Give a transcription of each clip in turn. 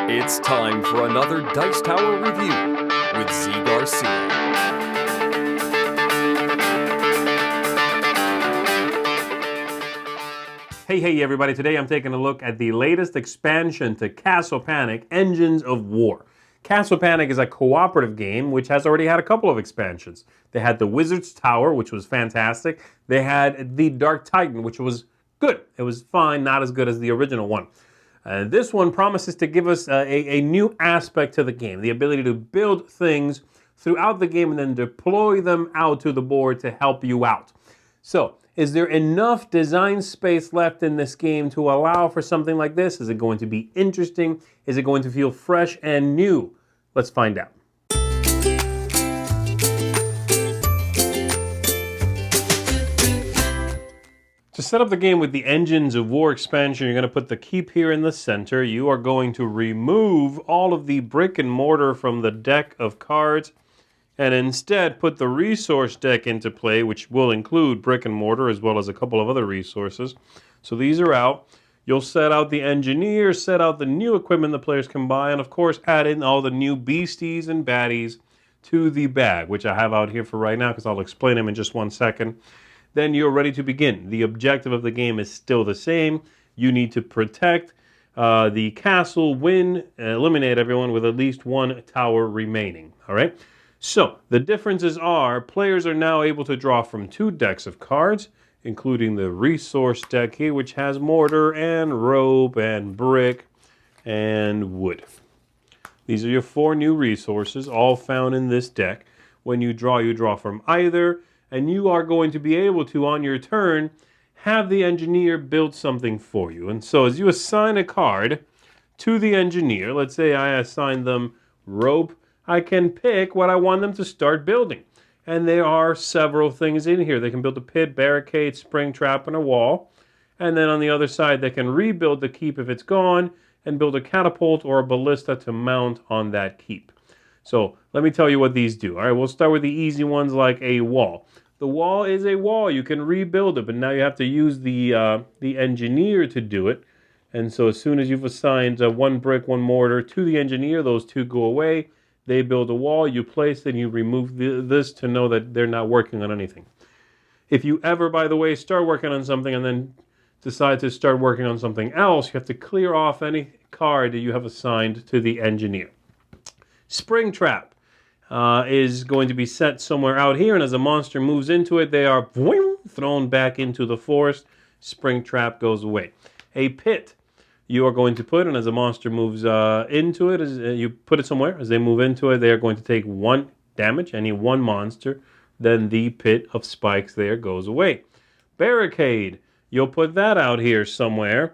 It's time for another Dice Tower review with Z. Garcia. Hey everybody, today I'm taking a look at the latest expansion to Castle Panic, Engines of War. Castle Panic is a cooperative game which has already had a couple of expansions. They had the Wizard's Tower, which was fantastic. They had the Dark Titan, which was good. It was fine, not as good as the original one. This one promises to give us a new aspect to the game, the ability to build things throughout the game and then deploy them out to the board to help you out. So, is there enough design space left in this game to allow for something like this? Is it going to be interesting? Is it going to feel fresh and new? Let's find out. To set up the game with the Engines of War expansion, you're going to put the keep here in the center. You are going to remove all of the brick and mortar from the deck of cards and instead put the resource deck into play, which will include brick and mortar as well as a couple of other resources. So these are out. You'll set out the engineer, set out the new equipment the players can buy, and of course add in all the new beasties and baddies to the bag, which I have out here for right now because I'll explain them in just one second. Then you're ready to begin. The objective of the game is still the same. You need to protect the castle, win, eliminate everyone with at least one tower remaining. All right? So, the differences are, players are now able to draw from 2 decks of cards, including the resource deck here, which has mortar and rope and brick and wood. These are your 4 new resources, all found in this deck. When you draw from either, and you are going to be able to, on your turn, have the engineer build something for you. And so, as you assign a card to the engineer, let's say I assign them rope, I can pick what I want them to start building. And there are several things in here. They can build a pit, barricade, spring trap, and a wall. And then on the other side, they can rebuild the keep if it's gone and build a catapult or a ballista to mount on that keep. So let me tell you what these do. All right, we'll start with the easy ones like a wall. The wall is a wall. You can rebuild it, but now you have to use the engineer to do it. And so as soon as you've assigned 1 brick, 1 mortar to the engineer, those 2 go away. They build a wall, you place it, and you remove this to know that they're not working on anything. If you ever, by the way, start working on something and then decide to start working on something else, you have to clear off any card that you have assigned to the engineer. Spring trap is going to be set somewhere out here, and as a monster moves into it, they are thrown back into the forest. Spring trap goes away. A pit you are going to put, and as a monster moves into it, as you put it somewhere, as they move into it, they are going to take 1 damage, any 1 monster, then the pit of spikes there goes away. Barricade, you'll put that out here somewhere,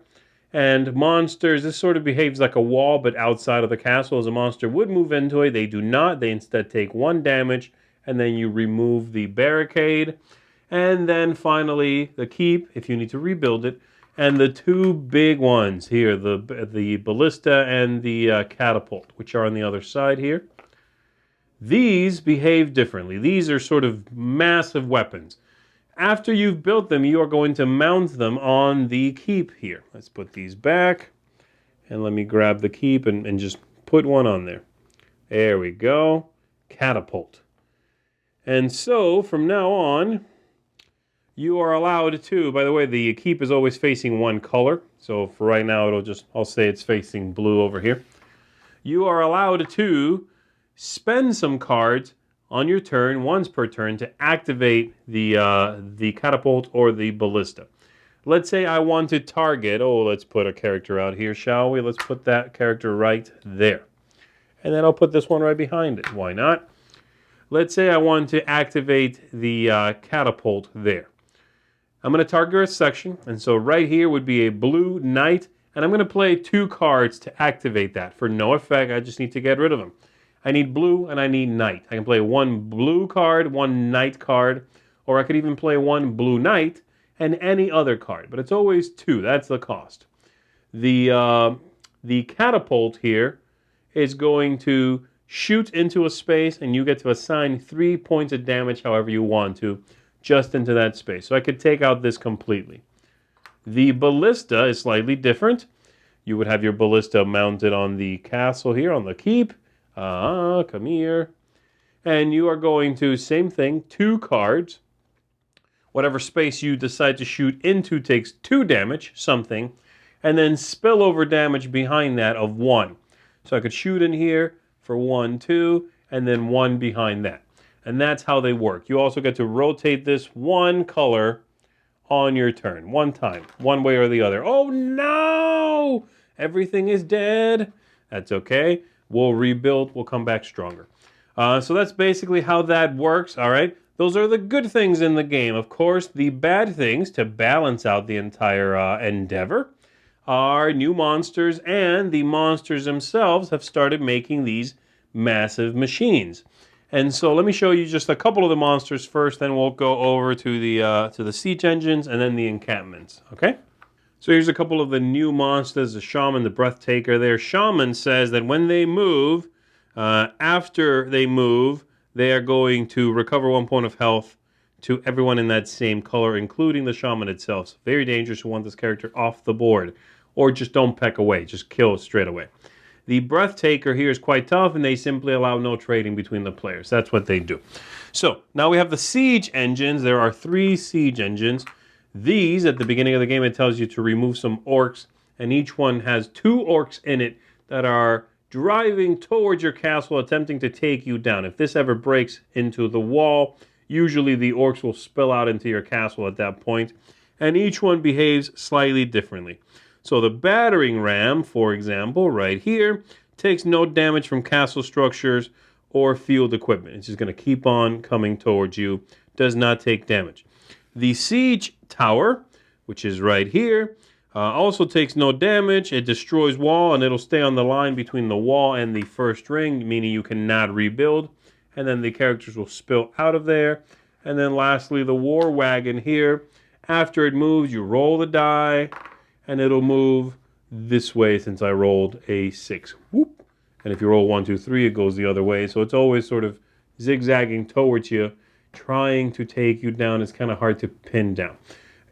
and monsters, this sort of behaves like a wall, but outside of the castle. As a monster would move into it, they do not, they instead take 1 damage, and then you remove the barricade, and then finally, the keep, if you need to rebuild it, and the 2 big ones here, the ballista and the catapult, which are on the other side here. These behave differently. These are sort of massive weapons. After you've built them, you are going to mount them on the keep here. Let's put these back, and let me grab the keep and just put one on there. There we go. Catapult. And so, from now on, you are allowed to, by the way, the keep is always facing 1 color. So for right now, I'll say it's facing blue over here. You are allowed to spend some cards on your turn, once per turn, to activate the catapult or the ballista. Let's say I want to target, let's put a character out here, shall we? Let's put that character right there. And then I'll put this one right behind it. Why not? Let's say I want to activate the catapult there. I'm going to target a section, and so right here would be a blue knight, and I'm going to play 2 cards to activate that. For no effect, I just need to get rid of them. I need blue and I need knight. I can play 1 blue card, 1 knight card, or I could even play 1 blue knight and any other card, but it's always 2. That's the cost. The catapult here is going to shoot into a space, and you get to assign 3 points of damage however you want to, just into that space. So I could take out this completely. The ballista is slightly different. You would have your ballista mounted on the castle here, on the keep. Come here. And you are going to, same thing, 2 cards. Whatever space you decide to shoot into takes 2 damage, something, and then spillover damage behind that of 1. So I could shoot in here for 1, 2, and then 1 behind that. And that's how they work. You also get to rotate this 1 color on your turn, 1 time, one way or the other. Oh no! Everything is dead. That's okay. We'll rebuild. We'll come back stronger. So that's basically how that works, all right? Those are the good things in the game. Of course, the bad things, to balance out the entire endeavor, are new monsters, and the monsters themselves have started making these massive machines. And so let me show you just a couple of the monsters first, then we'll go over to the siege engines and then the encampments, okay? So here's a couple of the new monsters, the Shaman, the Breathtaker there. Shaman says that when they move, after they move, they are going to recover 1 point of health to everyone in that same color, including the Shaman itself. So very dangerous. You want this character off the board. Or just don't peck away. Just kill straight away. The Breathtaker here is quite tough, and they simply allow no trading between the players. That's what they do. So now we have the siege engines. There are 3 siege engines. These, at the beginning of the game, it tells you to remove some orcs, and each one has 2 orcs in it that are driving towards your castle, attempting to take you down. If this ever breaks into the wall, usually the orcs will spill out into your castle at that point, and each one behaves slightly differently. So the battering ram, for example, right here, takes no damage from castle structures or field equipment. It's just going to keep on coming towards you, does not take damage. The siege tower, which is right here, also takes no damage. It destroys wall, and it'll stay on the line between the wall and the first ring, meaning you cannot rebuild. And then the characters will spill out of there. And then lastly, the war wagon here. After it moves, you roll the die, and it'll move this way since I rolled a 6. Whoop. And if you roll 1, 2, 3, it goes the other way. So it's always sort of zigzagging towards you, trying to take you down. It's kind of hard to pin down.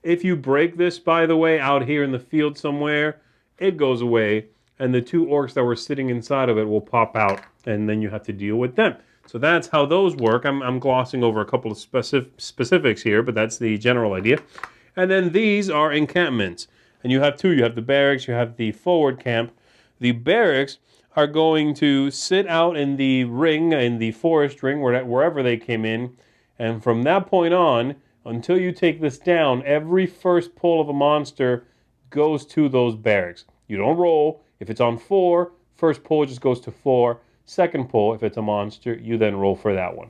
If you break this, by the way, out here in the field somewhere, it goes away, and the 2 orcs that were sitting inside of it will pop out, and then you have to deal with them. So that's how those work. I'm glossing over a couple of specifics here, but that's the general idea. And then these are encampments. And you have 2. You have the barracks, you have the forward camp. The barracks are going to sit out in the ring, in the forest ring, wherever they came in. And from that point on, until you take this down, every first pull of a monster goes to those barracks. You don't roll. If it's on 4, first pull just goes to 4. Second pull, if it's a monster, you then roll for that one.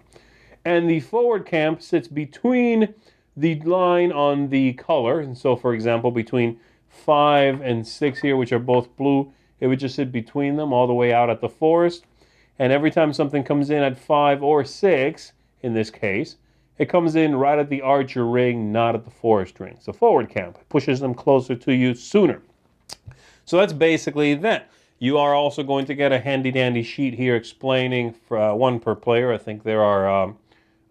And the forward camp sits between the line on the color. And so, for example, between 5 and 6 here, which are both blue, it would just sit between them all the way out at the forest. And every time something comes in at 5 or 6, in this case, it comes in right at the archer ring, not at the forest ring. So forward camp pushes them closer to you sooner. So that's basically that. You are also going to get a handy-dandy sheet here explaining, for, 1 per player. I think there are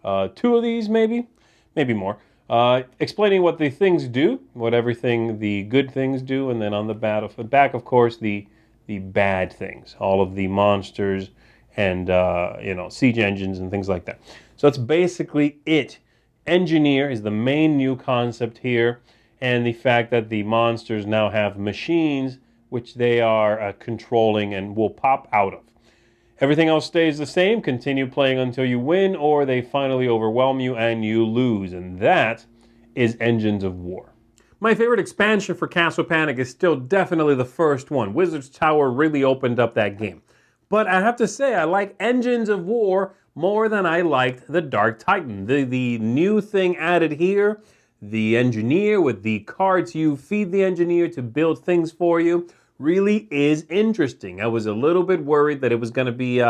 2 of these, maybe more. Explaining what the things do, what everything the good things do, and then on the back, of course, the bad things, all of the monsters and siege engines and things like that. So that's basically it. Engineer is the main new concept here, and the fact that the monsters now have machines which they are controlling and will pop out of. Everything else stays the same. Continue playing until you win, or they finally overwhelm you and you lose. And that is Engines of War. My favorite expansion for Castle Panic is still definitely the first one. Wizard's Tower really opened up that game. But I have to say, I like Engines of War more than I liked the Dark Titan. The new thing added here, the engineer with the cards you feed the engineer to build things for you, really is interesting. I was a little bit worried that it was going to be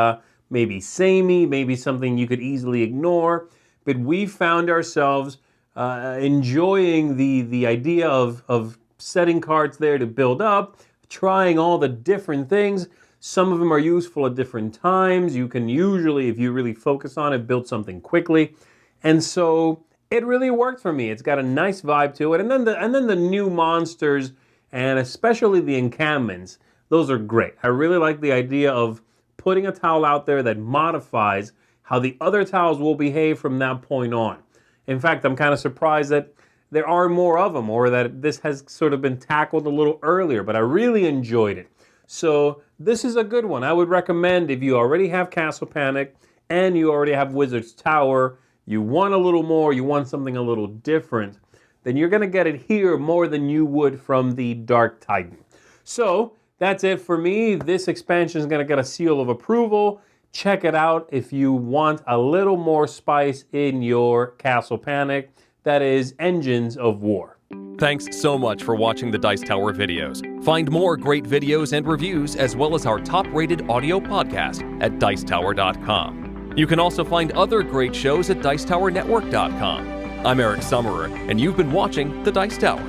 maybe samey, maybe something you could easily ignore, but we found ourselves enjoying the idea of setting cards there to build up, trying all the different things. Some of them are useful at different times. You can usually, if you really focus on it, build something quickly. And so it really worked for me. It's got a nice vibe to it. And then the new monsters, and especially the encampments, those are great. I really like the idea of putting a towel out there that modifies how the other towels will behave from that point on. In fact, I'm kind of surprised that there are more of them, or that this has sort of been tackled a little earlier, but I really enjoyed it. So this is a good one. I would recommend, if you already have Castle Panic and you already have Wizard's Tower, you want a little more, you want something a little different, then you're going to get it here more than you would from the Dark Titan. So that's it for me. This expansion is going to get a seal of approval. Check it out if you want a little more spice in your Castle Panic. That is Engines of War. Thanks so much for watching the Dice Tower videos. Find more great videos and reviews, as well as our top-rated audio podcast at Dicetower.com. You can also find other great shows at Dicetowernetwork.com. I'm Eric Summerer, and you've been watching The Dice Tower.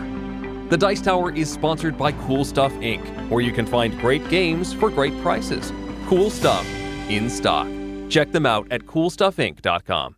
The Dice Tower is sponsored by Cool Stuff Inc., where you can find great games for great prices. Cool stuff in stock. Check them out at CoolStuffInc.com.